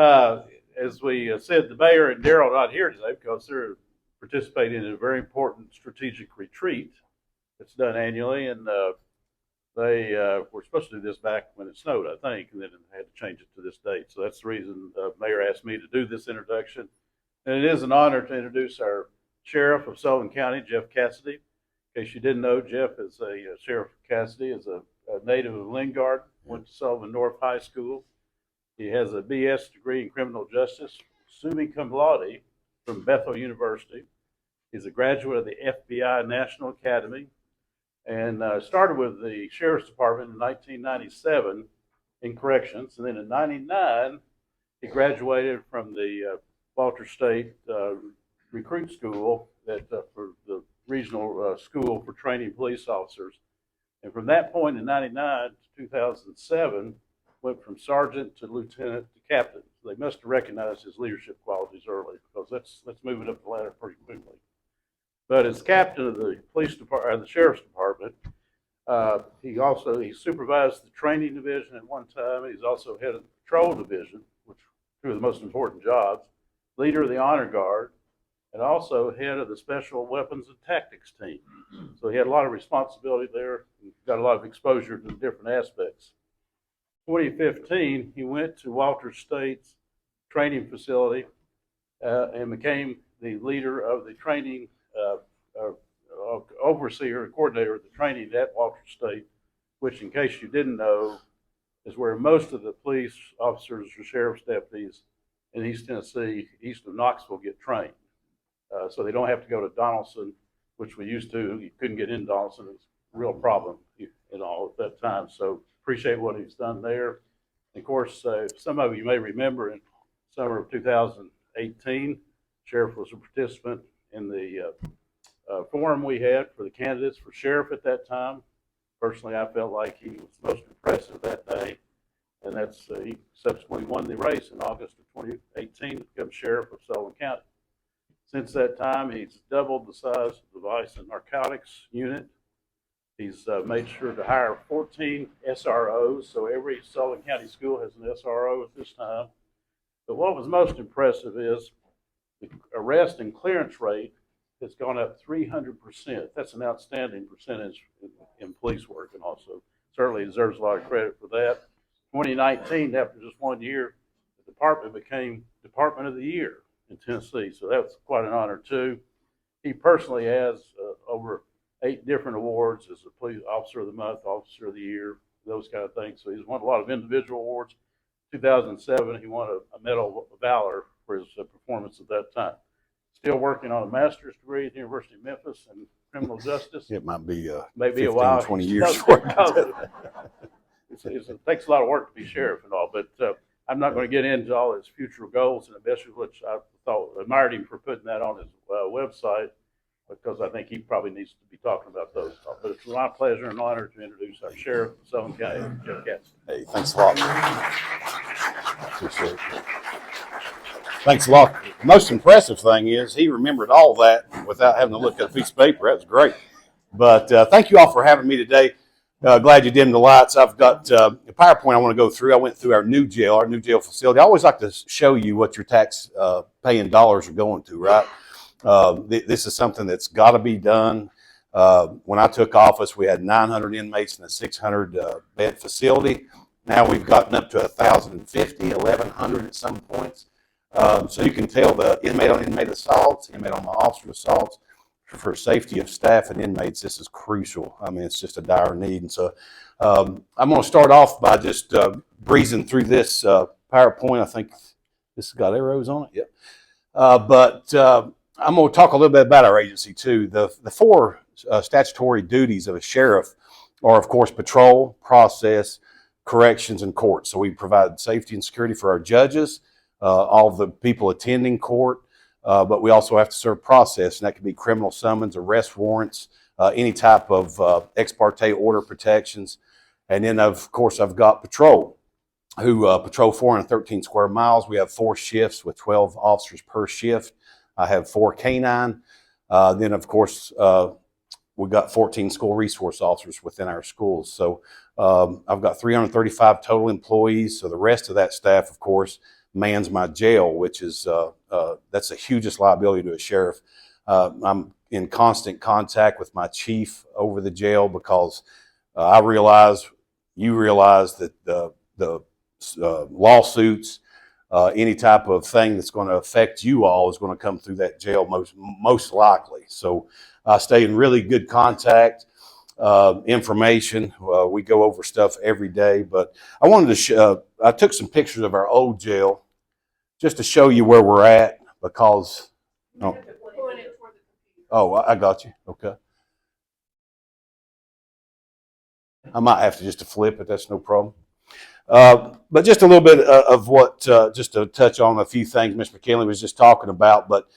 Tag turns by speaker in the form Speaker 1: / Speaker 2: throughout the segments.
Speaker 1: As we said, the mayor and Daryl are not here today because they're participating in a very important strategic retreat that's done annually, and they were supposed to do this back when it snowed, I think, and then had to change it to this date. So that's the reason the mayor asked me to do this introduction. And it is an honor to introduce our sheriff of Sullivan County, Jeff Cassidy. In case you didn't know, Jeff is Sheriff Cassidy is a native of Lingard, went to Sullivan North High School. He has a BS degree in criminal justice, summa cum laude, from Bethel University. He's a graduate of the FBI National Academy and started with the Sheriff's Department in 1997 in corrections. And then in 99, he graduated from the Walter State Recruit School for the regional school for training police officers. And from that point in 99 to 2007, went from sergeant to lieutenant to captain. So they must have recognized his leadership qualities early, because that's moving up the ladder pretty quickly. But as captain of the police department, the sheriff's department, he supervised the training division at one time. He's also head of the patrol division, which is two of the most important jobs, leader of the honor guard, and also head of the special weapons and tactics team. So he had a lot of responsibility there and got a lot of exposure to the different aspects. 2015, he went to Walter State's training facility and became the leader of the training, overseer, coordinator of the training at Walter State, which, in case you didn't know, is where most of the police officers or sheriff's deputies in East Tennessee, east of Knoxville, get trained. So they don't have to go to Donaldson, which we used to. You couldn't get in Donaldson. It was a real problem at that time. So appreciate what he's done there. And of course, some of you may remember in summer of 2018, Sheriff was a participant in the forum we had for the candidates for sheriff at that time. Personally, I felt like he was most impressive that day. And that's he subsequently won the race in August of 2018 to become sheriff of Sullivan County. Since that time, he's doubled the size of the Vice and Narcotics unit. He's made sure to hire 14 SROs, so every Sullivan County school has an SRO at this time. But what was most impressive is the arrest and clearance rate has gone up 300%. That's an outstanding percentage in police work, and also certainly deserves a lot of credit for that. 2019, after just 1 year, the department became Department of the Year in Tennessee, so that's quite an honor too. He personally has over 8 different awards as a police officer of the month, officer of the year, those kind of things. So he's won a lot of individual awards. 2007, he won a Medal of Valor for his performance at that time. Still working on a master's degree at the University of Memphis in criminal justice.
Speaker 2: It might be
Speaker 1: maybe
Speaker 2: 15,
Speaker 1: a while,
Speaker 2: 20 years.
Speaker 1: It takes a lot of work to be sheriff and all, but I'm not going to get into all his future goals and ambitions, which I admired him for putting that on his website, because I think he probably needs to be talking about those. But it's my pleasure and honor to introduce our sheriff of Sullivan County, Jeff Cassidy.
Speaker 2: Hey, thanks a lot. Appreciate it. Thanks a lot. The most impressive thing is he remembered all that without having to look at a piece of paper. That was great. But thank you all for having me today. Glad you dimmed the lights. I've got a PowerPoint I want to go through. I went through our new jail facility. I always like to show you what your tax paying dollars are going to, right? This is something that's got to be done. When I took office, we had 900 inmates in a 600 bed facility. Now we've gotten up to 1,050, 1,100 at some points. So you can tell the inmate on inmate assaults, inmate on officer assaults, for safety of staff and inmates, this is crucial. I mean, it's just a dire need. And so I'm going to start off by just breezing through this PowerPoint. I think this has got arrows on it. Yep. But I'm going to talk a little bit about our agency too. The 4 statutory duties of a sheriff are, of course, patrol, process, corrections, and court. So we provide safety and security for our judges, all the people attending court. But we also have to serve process, and that could be criminal summons, arrest warrants, any type of ex parte order protections. And then, of course, I've got patrol, who patrol 413 square miles. We have 4 shifts with 12 officers per shift. I have 4 canine. Then, of course, we've got 14 school resource officers within our schools. So I've got 335 total employees. So the rest of that staff, of course, mans my jail, which is that's the hugest liability to a sheriff. I'm in constant contact with my chief over the jail because I realize, you realize that the lawsuits, any type of thing that's going to affect you all is going to come through that jail most likely. So I stay in really good contact. Information. We go over stuff every day, but I wanted to I took some pictures of our old jail just to show you where we're at because. Oh, I got you. Okay. I might have to just to flip it. That's no problem. But just a little bit of what, just to touch on a few things Mr. McKinley was just talking about. But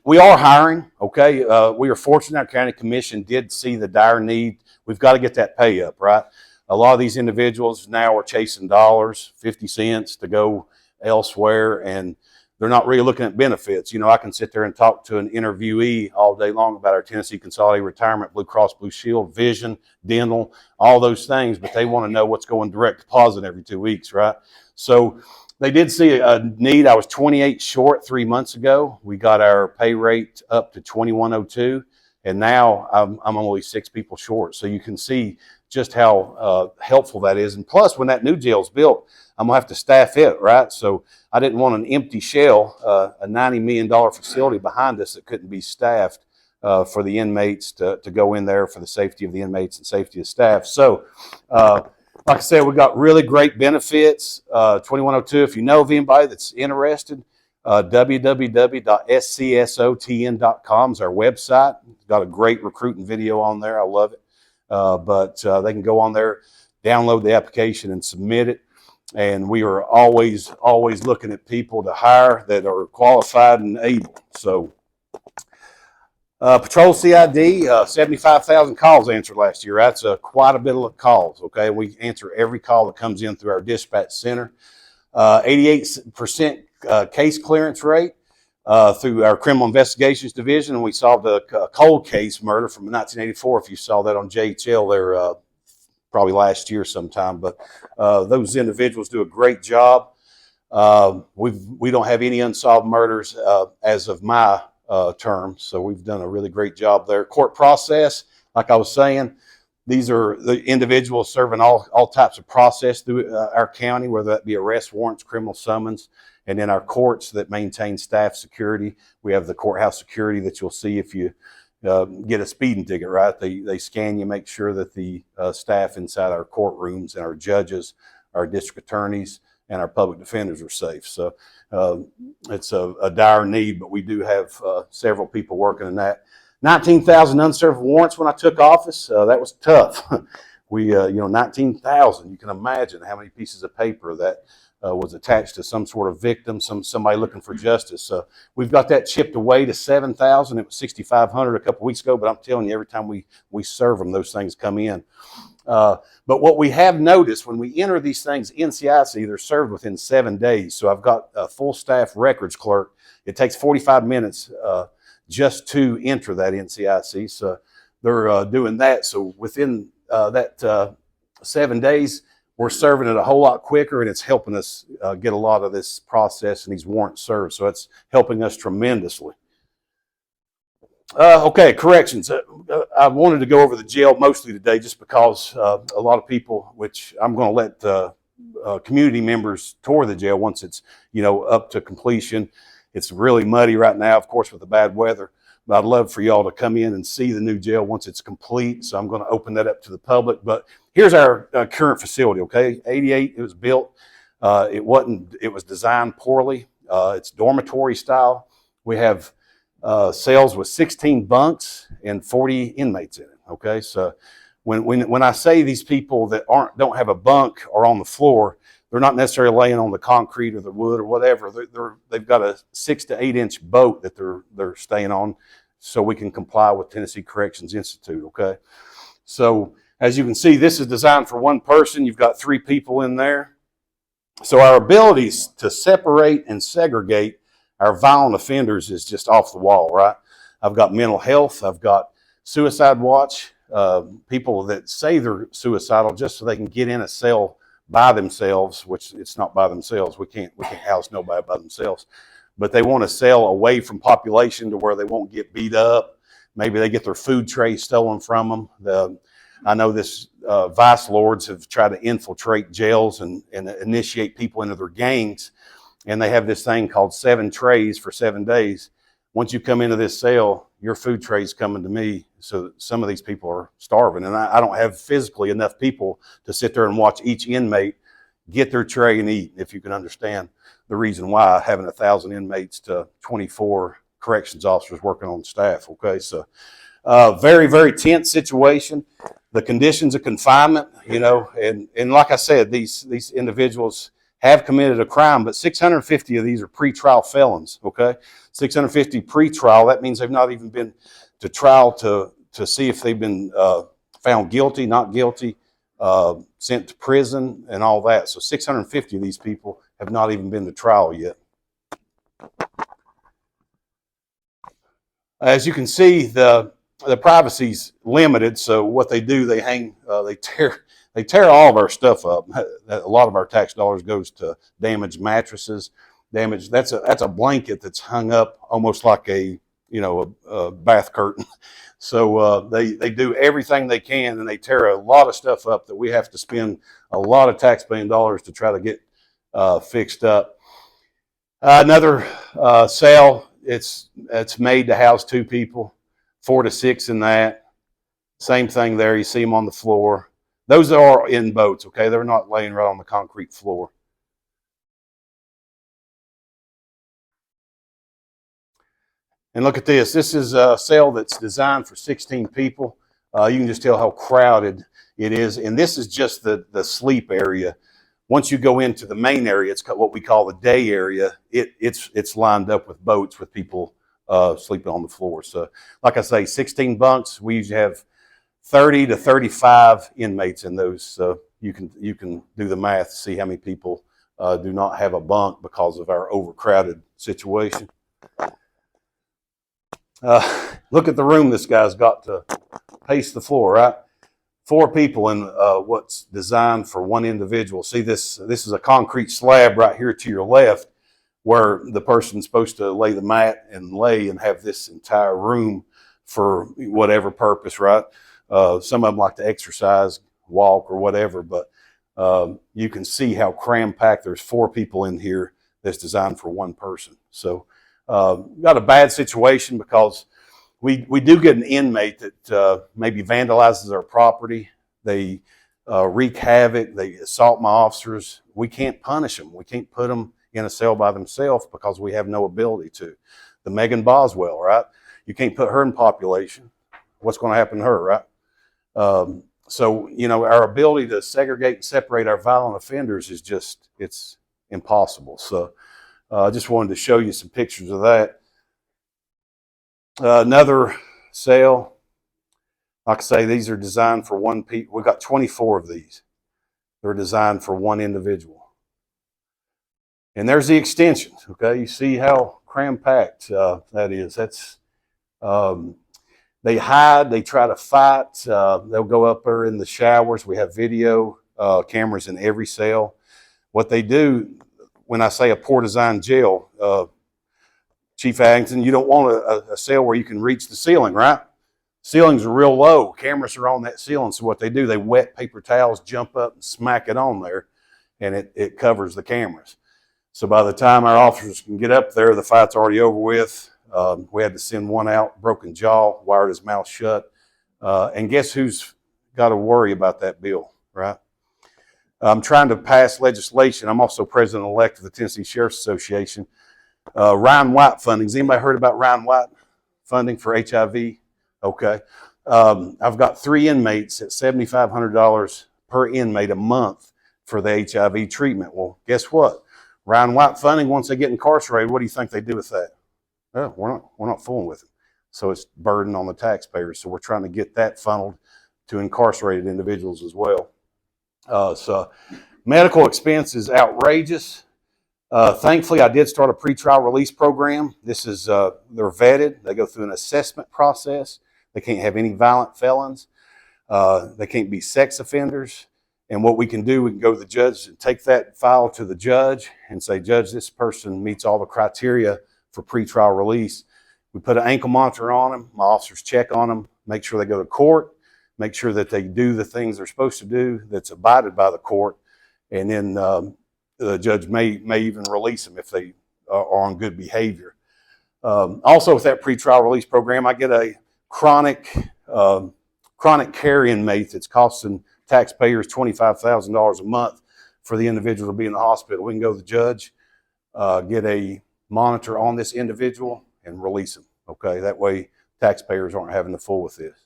Speaker 2: we are hiring, okay? We are fortunate our county commission did see the dire need. We've got to get that pay up, right? A lot of these individuals now are chasing dollars, 50 cents to go elsewhere, and they're not really looking at benefits. You know, I can sit there and talk to an interviewee all day long about our Tennessee Consolidated Retirement, Blue Cross Blue Shield, vision, dental, all those things, but they want to know what's going direct deposit every 2 weeks, right? So they did see a need. I was 28 short 3 months ago. We got our pay rate up to 2102, and now I'm only 6 people short. So you can see just how helpful that is. And plus, when that new jail's built, I'm going to have to staff it, right? So I didn't want an empty shell, a $90 million facility behind us that couldn't be staffed for the inmates to go in there for the safety of the inmates and safety of staff. So, like I said, we got really great benefits. 2102, if you know of anybody that's interested, www.scsotn.com is our website. It's got a great recruiting video on there. I love it. But they can go on there, download the application, and submit it. And we are always looking at people to hire that are qualified and able. So, Patrol CID, 75,000 calls answered last year. That's quite a bit of calls, okay? We answer every call that comes in through our dispatch center. 88% case clearance rate through our criminal investigations division. And we solved a cold case murder from 1984, if you saw that on JHL there probably last year sometime. But those individuals do a great job. We don't have any unsolved murders as of my term, so we've done a really great job there. Court process, like I was saying, these are the individuals serving all types of process through our county, whether that be arrest warrants, criminal summons, and then our courts that maintain staff security. We have the courthouse security that you'll see if you get a speeding ticket, right? They scan you, make sure that the staff inside our courtrooms and our judges, our district attorneys, and our public defenders are safe. So it's a dire need, but we do have several people working in that. 19,000 unserved warrants when I took office. That was tough. We, 19,000. You can imagine how many pieces of paper that was attached to some sort of victim, somebody looking for justice. We've got that chipped away to 7,000. It was 6,500 a couple weeks ago, but I'm telling you, every time we serve them, those things come in. But what we have noticed when we enter these things, NCIC, they're served within 7 days. So I've got a full staff records clerk. It takes 45 minutes just to enter that NCIC. So they're doing that. So within that 7 days, we're serving it a whole lot quicker, and it's helping us get a lot of this process and these warrants served. So it's helping us tremendously. Okay, corrections. I wanted to go over the jail mostly today just because a lot of people, which I'm going to let community members tour the jail once it's up to completion. It's really muddy right now, of course, with the bad weather. But I'd love for y'all to come in and see the new jail once it's complete. So I'm going to open that up to the public. But here's our current facility, okay? 88, it was built. It was designed poorly. It's dormitory style. We have cells with 16 bunks and 40 inmates in it, okay? So when I say these people that don't have a bunk or on the floor, they're not necessarily laying on the concrete or the wood or whatever. They've got a 6 to 8 inch boat that they're staying on, so we can comply with Tennessee Corrections Institute. Okay, so as you can see, this is designed for one person. You've got 3 people in there, so our abilities to separate and segregate our violent offenders is just off the wall, right? I've got mental health. I've got suicide watch. People that say they're suicidal just so they can get in a cell by themselves, which it's not by themselves. We can't house nobody by themselves. But they want to sell away from population to where they won't get beat up. Maybe they get their food tray stolen from them. I know this vice lords have tried to infiltrate jails and initiate people into their gangs, and they have this thing called 7 trays for 7 days. Once you come into this cell, your food tray is coming to me. So some of these people are starving, and I don't have physically enough people to sit there and watch each inmate get their tray and eat, if you can understand the reason why having 1,000 inmates to 24 corrections officers working on staff. Okay, so very, very tense situation. The conditions of confinement, and like I said, these individuals have committed a crime, but 650 of these are pretrial felons. Okay, 650 pretrial. That means they've not even been to trial to see if they've been found guilty, not guilty, sent to prison, and all that. So 650 of these people have not even been to trial yet. As you can see, the privacy's limited. So what they do, they tear all of our stuff up. A lot of our tax dollars goes to damaged mattresses. That's a blanket that's hung up almost like a bath curtain. So they do everything they can, and they tear a lot of stuff up that we have to spend a lot of taxpaying dollars to try to get fixed up. Another cell, it's made to house 2 people, 4 to 6 in that. Same thing there. You see them on the floor. Those are in boats, okay? They're not laying right on the concrete floor. And look at this. This is a cell that's designed for 16 people. You can just tell how crowded it is. And this is just the sleep area. Once you go into the main area, it's what we call the day area. It's lined up with boats with people sleeping on the floor. So like I say, 16 bunks. We usually have 30 to 35 inmates in those. So you can do the math to see how many people do not have a bunk because of our overcrowded situation. Look at the room this guy's got to pace the floor, right? 4 people in what's designed for 1 individual. See, this is a concrete slab right here to your left where the person's supposed to lay the mat and lay and have this entire room for whatever purpose, right? Some of them like to exercise, walk, or whatever, but you can see how cram-packed. There's 4 people in here that's designed for 1 person. So got a bad situation because we do get an inmate that maybe vandalizes our property. They wreak havoc. They assault my officers. We can't punish them. We can't put them in a cell by themselves because we have no ability to. The Megan Boswell, right? You can't put her in population. What's going to happen to her, right? So, our ability to segregate and separate our violent offenders is it's impossible. So I just wanted to show you some pictures of that. Another cell, like I say, these are designed for 1 people. We've got 24 of these. They're designed for 1 individual. And there's the extensions, okay? You see how cram-packed that is. That's they hide, they try to fight. They'll go up there in the showers. We have video cameras in every cell. What they do, when I say a poor design jail, Chief Addington, you don't want a cell where you can reach the ceiling, right? Ceilings are real low. Cameras are on that ceiling. So what they do, they wet paper towels, jump up and smack it on there, and it covers the cameras. So by the time our officers can get up there, the fight's already over with. We had to send 1 out, broken jaw, wired his mouth shut. And guess who's got to worry about that bill, right? I'm trying to pass legislation. I'm also president-elect of the Tennessee Sheriff's Association. Ryan White funding. Has anybody heard about Ryan White funding for HIV? Okay. I've got 3 inmates at $7,500 per inmate a month for the HIV treatment. Well, guess what? Ryan White funding, once they get incarcerated, what do you think they do with that? Oh, we're not fooling with it. So it's burden on the taxpayers. So we're trying to get that funneled to incarcerated individuals as well. So medical expense is outrageous. Thankfully, I did start a pretrial release program. This is, they're vetted. They go through an assessment process. They can't have any violent felons. They can't be sex offenders. And what we can do, we can go to the judge and take that file to the judge and say, Judge, this person meets all the criteria for pretrial release. We put an ankle monitor on them. My officers check on them, make sure they go to court, make sure that they do the things they're supposed to do that's abided by the court. And then the judge may even release them if they are on good behavior. Also, with that pretrial release program, I get a chronic care inmate that's costing taxpayers $25,000 a month for the individual to be in the hospital. We can go to the judge, get a monitor on this individual, and release them. Okay, that way taxpayers aren't having to fool with this.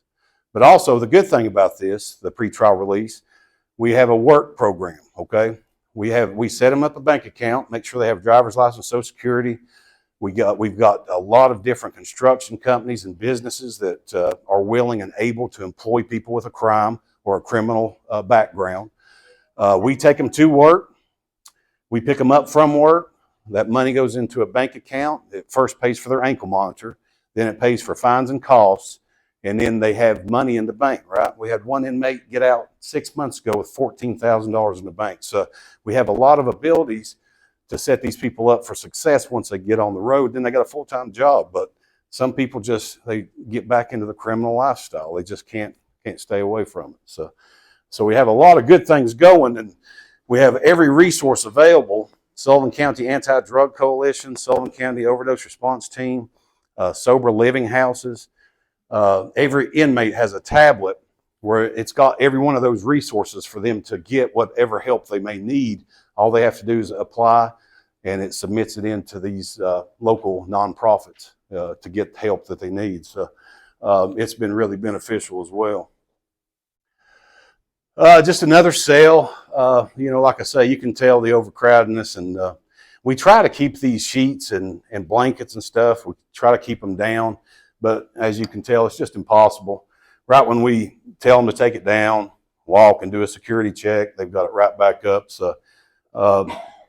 Speaker 2: But also, the good thing about this, the pretrial release, we have a work program. Okay, we set them up a bank account, make sure they have driver's license, Social Security. We've got a lot of different construction companies and businesses that are willing and able to employ people with a crime or a criminal background. We take them to work. We pick them up from work. That money goes into a bank account. It first pays for their ankle monitor. Then it pays for fines and costs. And then they have money in the bank, right? We had one inmate get out 6 months ago with $14,000 in the bank. So we have a lot of abilities to set these people up for success once they get on the road. Then they got a full-time job. But some people they get back into the criminal lifestyle. They just can't stay away from it. So we have a lot of good things going, and we have every resource available. Sullivan County Anti-Drug Coalition, Sullivan County Overdose Response Team, sober living houses. Every inmate has a tablet where it's got every one of those resources for them to get whatever help they may need. All they have to do is apply, and it submits it into these local nonprofits to get the help that they need. So it's been really beneficial as well. Just another cell. Like I say, you can tell the overcrowdedness, and we try to keep these sheets and blankets and stuff. We try to keep them down, but as you can tell, it's just impossible. Right when we tell them to take it down, walk and do a security check, they've got it right back up. So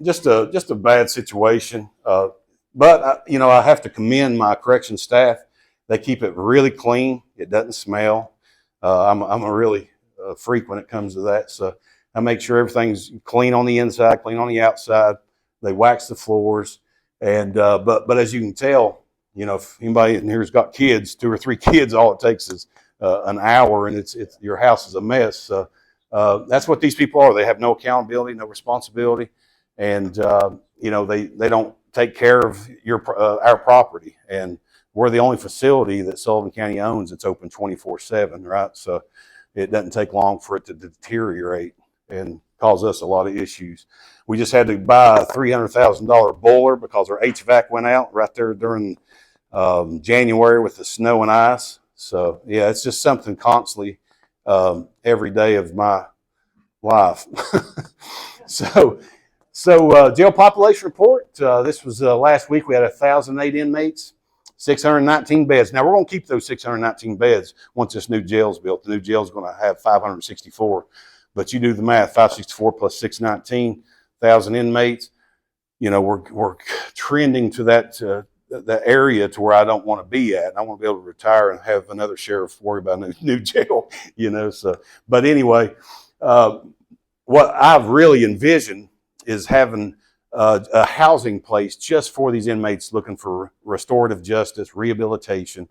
Speaker 2: just a bad situation. But I have to commend my correction staff. They keep it really clean. It doesn't smell. I'm a really freak when it comes to that. So I make sure everything's clean on the inside, clean on the outside. They wax the floors. And but as you can tell, if anybody in here's got kids, 2 or 3 kids, all it takes is an hour, and it's your house is a mess. So that's what these people are. They have no accountability, no responsibility, and they don't take care of our property. And we're the only facility that Sullivan County owns that's open 24/7, right? So it doesn't take long for it to deteriorate and cause us a lot of issues. We just had to buy a $300,000 boiler because our HVAC went out right there during January with the snow and ice. So yeah, it's just something constantly every day of my life. So jail population report. This was last week. We had 1,008 inmates, 619 beds. Now we're going to keep those 619 beds once this new jail is built. The new jail is going to have 564. But you do the math: 564 plus 619, 1,000 inmates. We're trending to that area to where I don't want to be at. I want to be able to retire and have another sheriff worry about a new jail. But anyway, what I've really envisioned is having a housing place just for these inmates looking for restorative justice, rehabilitation.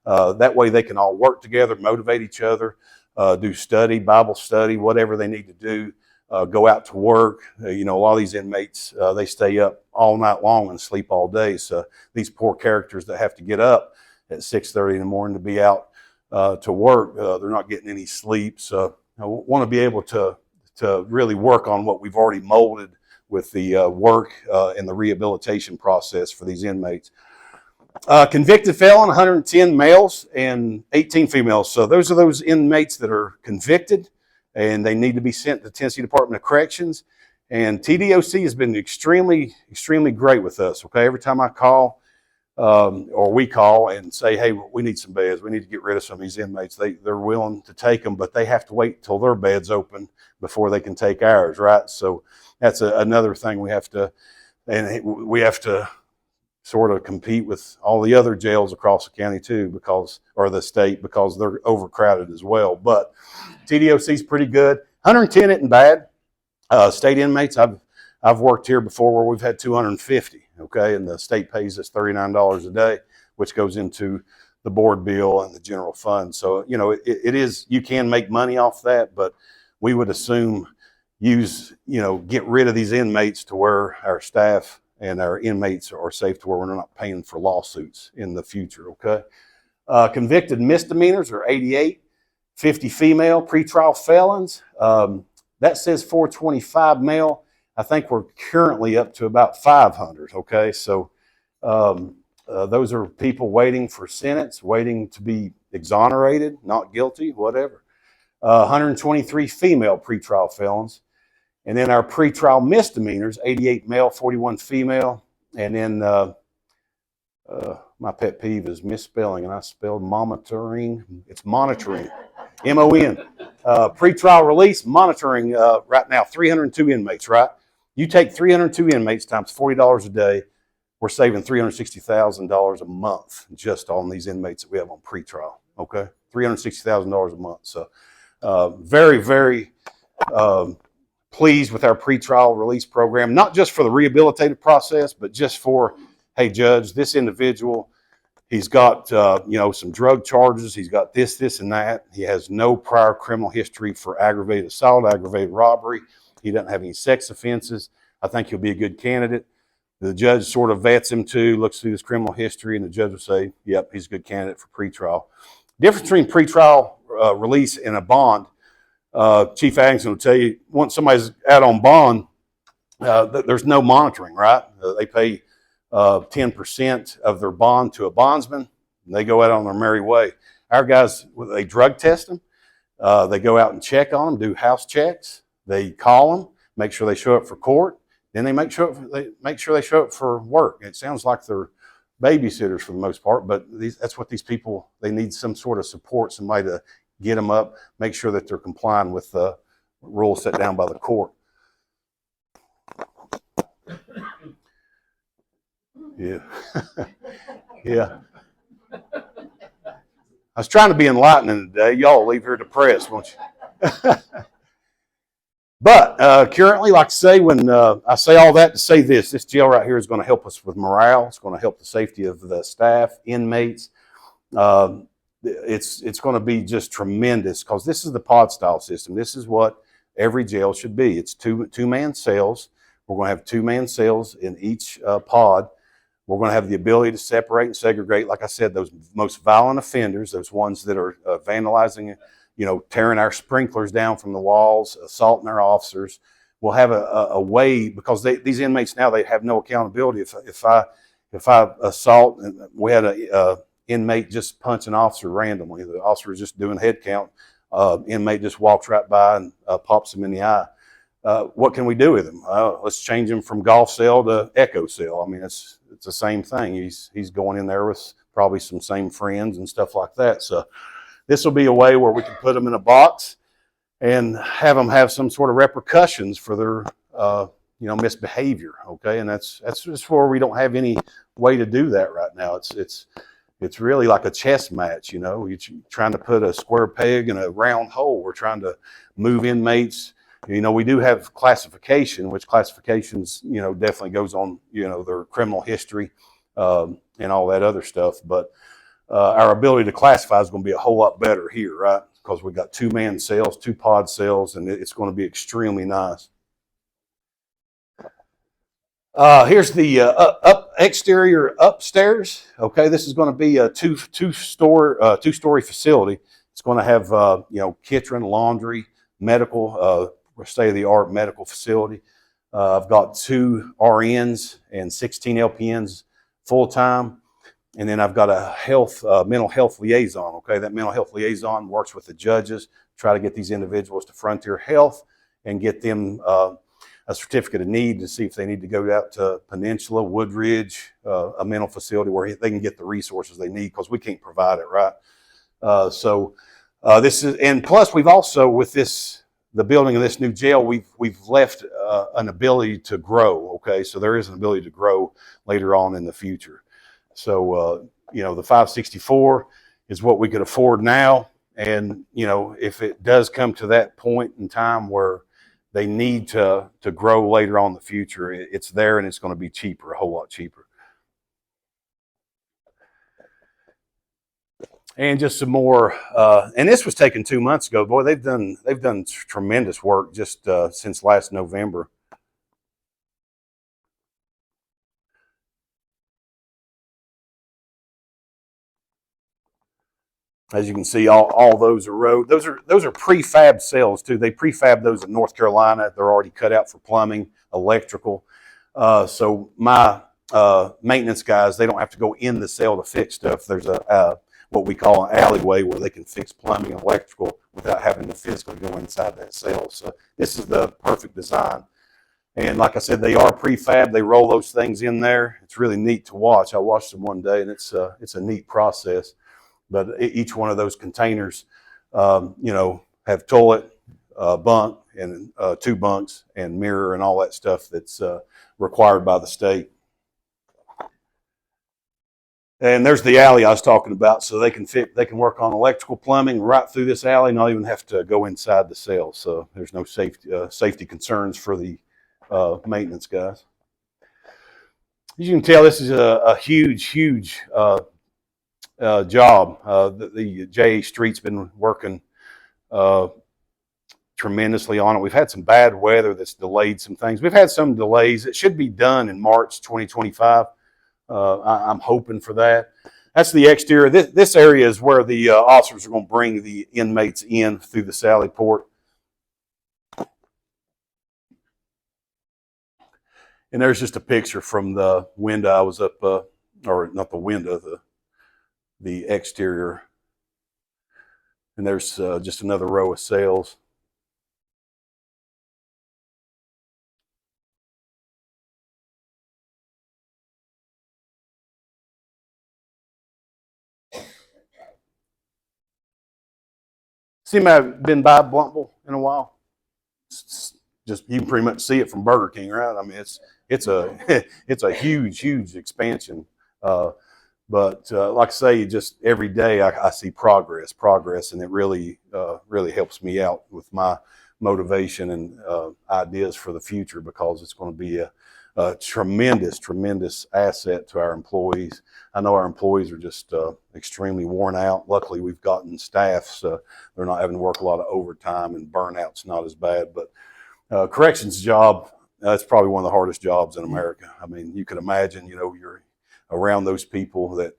Speaker 2: That way they can all work together, motivate each other, do study, Bible study, whatever they need to do, go out to work. A lot of these inmates, they stay up all night long and sleep all day. So these poor characters that have to get up at 6:30 in the morning to be out to work, they're not getting any sleep. So I want to be able to really work on what we've already molded with the work and the rehabilitation process for these inmates. Convicted felon, 110 males and 18 females. So those are those inmates that are convicted, and they need to be sent to the Tennessee Department of Corrections. And TDOC has been extremely, extremely great with us. Okay, every time I call or we call and say, hey, we need some beds, we need to get rid of some of these inmates, they're willing to take them, but they have to wait till their bed's open before they can take ours, right? So that's another thing we have to sort of compete with all the other jails across the county too, or the state, because they're overcrowded as well. But TDOC is pretty good. 110 isn't bad. State inmates, I've worked here before where we've had 250, okay, and the state pays us $39 a day, which goes into the board bill and the general fund. So, you know, it is, you can make money off that, but we would assume get rid of these inmates to where our staff and our inmates are safe to where we're not paying for lawsuits in the future, okay? Convicted misdemeanors are 88, 50 female, pretrial felons. That says 425 male. I think we're currently up to about 500, okay? So those are people waiting for sentence, waiting to be exonerated, not guilty, whatever. 123 female pretrial felons. And then our pretrial misdemeanors, 88 male, 41 female. And then my pet peeve is misspelling, and I spelled monitoring. It's monitoring, M-O-N. Pretrial release, monitoring right now, 302 inmates, right? You take 302 inmates times $40 a day, we're saving $360,000 a month just on these inmates that we have on pretrial, okay? $360,000 a month. So very, very pleased with our pretrial release program, not just for the rehabilitative process, but just for, hey, Judge, this individual, he's got, some drug charges. He's got this, and that. He has no prior criminal history for aggravated assault, aggravated robbery. He doesn't have any sex offenses. I think he'll be a good candidate. The judge sort of vets him too, looks through his criminal history, and the judge will say, yep, he's a good candidate for pretrial. Difference between pretrial release and a bond, Chief Addington will tell you, once somebody's out on bond, there's no monitoring, right? They pay 10% of their bond to a bondsman, and they go out on their merry way. Our guys, they drug test them. They go out and check on them, do house checks. They call them, make sure they show up for court. Then they make sure they show up for work. It sounds like they're babysitters for the most part, but that's what these people, they need some sort of support, somebody to get them up, make sure that they're complying with the rules set down by the court. Yeah. Yeah. I was trying to be enlightening today. Y'all leave here depressed, won't you? But currently, like I say, when I say all that to say this jail right here is going to help us with morale. It's going to help the safety of the staff, inmates. It's going to be just tremendous because this is the pod style system. This is what every jail should be. It's two-man cells. We're going to have two-man cells in each pod. We're going to have the ability to separate and segregate, like I said, those most violent offenders, those ones that are vandalizing, tearing our sprinklers down from the walls, assaulting our officers. We'll have a way, because these inmates now, they have no accountability. If I assault, and we had a inmate just punch an officer randomly. The officer was just doing head count. Inmate just walks right by and pops him in the eye. What can we do with him? Let's change him from golf cell to echo cell. I mean, it's the same thing. He's going in there with probably some same friends and stuff like that. So this will be a way where we can put them in a box and have them have some sort of repercussions for their misbehavior. Okay, and that's just where we don't have any way to do that right now. It's really like a chess match. You're trying to put a square peg in a round hole. We're trying to move inmates. We do have classification, which classifications, definitely goes on, their criminal history and all that other stuff. But our ability to classify is going to be a whole lot better here, right? Because we've got two-man cells, two pod cells, and it's going to be extremely nice. Here's the exterior upstairs. Okay, this is going to be a two-story facility. It's going to have kitchen, laundry, medical, state-of-the-art medical facility. I've got 2 RNs and 16 LPNs full-time. And then I've got a mental health liaison. Okay, that mental health liaison works with the judges, try to get these individuals to Frontier Health and get them a certificate of need to see if they need to go out to Peninsula, Woodridge, a mental facility where they can get the resources they need, because we can't provide it, right? This is, and plus we've also, with the building of this new jail, we've left an ability to grow. Okay, so there is an ability to grow later on in the future. So the 564 is what we could afford now, And, if it does come to that point in time where they need to grow later on in the future, it's there and it's going to be cheaper, a whole lot cheaper. And just some more, and this was taken 2 months ago. Boy, they've done tremendous work just since last November. As you can see, all those are road. Those are prefab cells too. They prefab those in North Carolina. They're already cut out for plumbing, electrical. So my maintenance guys, they don't have to go in the cell to fix stuff. There's a what we call an alleyway where they can fix plumbing and electrical without having to physically go inside that cell. So this is the perfect design. And like I said, they are prefab. They roll those things in there. It's really neat to watch. I watched them one day, and it's a neat process. But each one of those containers, have toilet, bunk, and 2 bunks, and mirror, and all that stuff that's required by the state. And there's the alley I was talking about, so they can work on electrical, plumbing right through this alley, not even have to go inside the cell. So there's no safety concerns for the maintenance guys. As you can tell, this is a huge job. The J.A. Street's been working tremendously on it. We've had some bad weather that's delayed some things. We've had some delays. It should be done in March 2025. I'm hoping for that. That's the exterior. This area is where the officers are going to bring the inmates in through the Sally Port. And there's just a picture from the window I was up, or not the window, the exterior. And there's just another row of cells. See, I've been by Bluntville in a while. Just you can pretty much see it from Burger King, right? I mean, it's a it's a huge expansion. But like I say, just every day I see progress, and it really helps me out with my motivation and ideas for the future, because it's going to be a tremendous asset to our employees. I know our employees are just extremely worn out. Luckily, we've gotten staff, so they're not having to work a lot of overtime, and burnout's not as bad. But corrections job, that's probably one of the hardest jobs in America. I mean, you could imagine, you're around those people that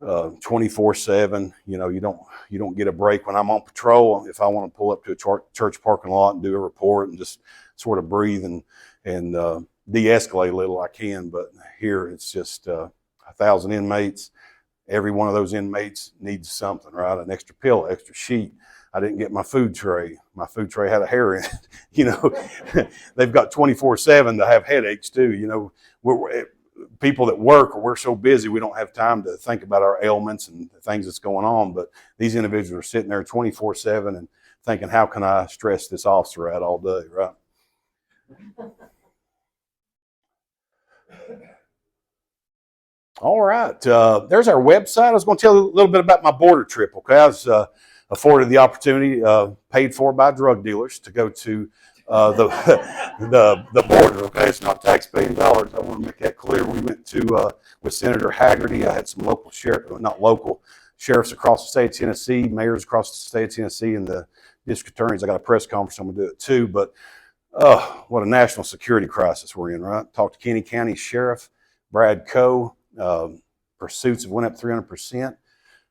Speaker 2: 24/7. You don't get a break. When I'm on patrol, if I want to pull up to a church parking lot and do a report and just sort of breathe and de-escalate a little, I can. But here it's just 1,000 inmates. Every one of those inmates needs something, right? An extra pill, extra sheet. I didn't get my food tray. My food tray had a hair in it. They've got 24/7 to have headaches too. We're people that work, or we're so busy we don't have time to think about our ailments and the things that's going on. But these individuals are sitting there 24/7 and thinking, how can I stress this officer out all day, right? All right. There's our website. I was going to tell you a little bit about my border trip. Okay, I was afforded the opportunity, paid for by drug dealers, to go to the border. Okay, it's not taxpaying dollars. I want to make that clear. We went to with Senator Haggerty. I had some local sheriffs across the state of Tennessee, mayors across the state of Tennessee, and the district attorneys. I got a press conference. I'm going to do it too. But what a national security crisis we're in, right? Talked to Kenny County Sheriff Brad Coe. Pursuits have went up 300%.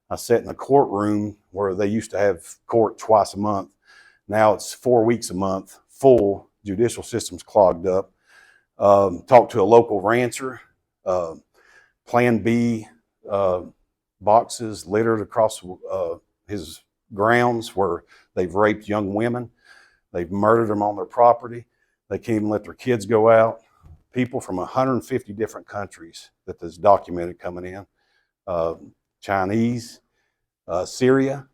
Speaker 2: I sat in a courtroom where they used to have court twice a month. Now it's 4 weeks a month, full. Judicial system's clogged up. Talked to a local rancher. Plan B boxes littered across his grounds where they've raped young women. They've murdered them on their property. They can't even let their kids go out. People from 150 different countries that is documented coming in. Chinese, Syria.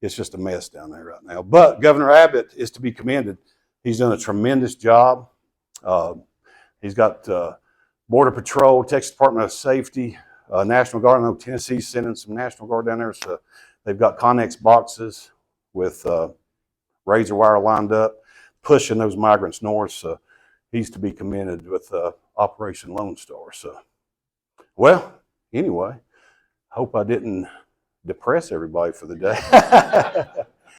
Speaker 2: It's just a mess down there right now. But Governor Abbott is to be commended. He's done a tremendous job. He's got Border Patrol, Texas Department of Safety, National Guard. I know Tennessee's sending some National Guard down there. So They've got Connex boxes with razor wire lined up, pushing those migrants north. So he's to be commended with Operation Lone Star. So, well, anyway, hope I didn't depress everybody for the day.